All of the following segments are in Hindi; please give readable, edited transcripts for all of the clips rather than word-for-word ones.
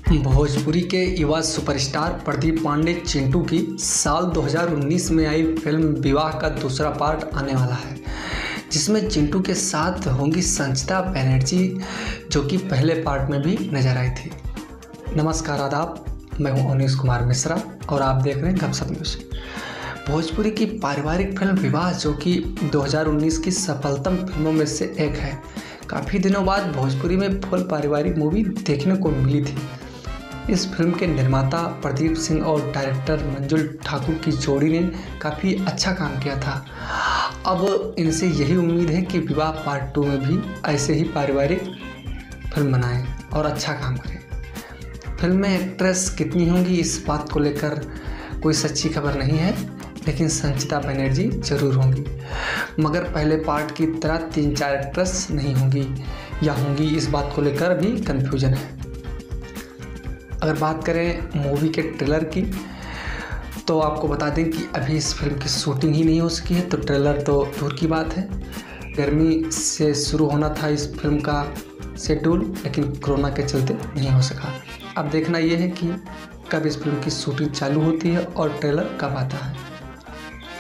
भोजपुरी के युवा सुपरस्टार प्रदीप पांडे चिंटू की साल 2019 में आई फिल्म विवाह का दूसरा पार्ट आने वाला है, जिसमें चिंटू के साथ होंगी संचिता बनर्जी, जो कि पहले पार्ट में भी नजर आई थी। नमस्कार, आदाब, मैं हूं अनीश कुमार मिश्रा और आप देख रहे हैं गपशप न्यूज़। भोजपुरी की पारिवारिक फिल्म विवाह, जो कि 2019 की सफलतम फिल्मों में से एक है, काफ़ी दिनों बाद भोजपुरी में फुल पारिवारिक मूवी देखने को मिली थी। इस फिल्म के निर्माता प्रदीप सिंह और डायरेक्टर मंजुल ठाकुर की जोड़ी ने काफ़ी अच्छा काम किया था। अब इनसे यही उम्मीद है कि विवाह पार्ट 2 में भी ऐसे ही पारिवारिक फिल्म बनाएं और अच्छा काम करें। फिल्म में एक्ट्रेस कितनी होंगी, इस बात को लेकर कोई सच्ची खबर नहीं है, लेकिन संचिता बनर्जी ज़रूर होंगी। मगर पहले पार्ट की तरह 3-4 एक्ट्रेस नहीं होंगी या होंगी, इस बात को लेकर भी कन्फ्यूजन है। अगर बात करें मूवी के ट्रेलर की, तो आपको बता दें कि अभी इस फिल्म की शूटिंग ही नहीं हो सकी है, तो ट्रेलर तो दूर की बात है। गर्मी से शुरू होना था इस फिल्म का शेड्यूल, लेकिन कोरोना के चलते नहीं हो सका। अब देखना यह है कि कब इस फिल्म की शूटिंग चालू होती है और ट्रेलर कब आता है।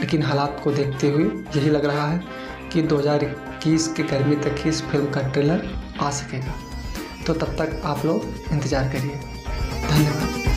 लेकिन हालात को देखते हुए यही लग रहा है कि 2021 के गर्मी तक ही इस फिल्म का ट्रेलर आ सकेगा। तो तब तक आप लोग इंतज़ार करिए। धन्यवाद।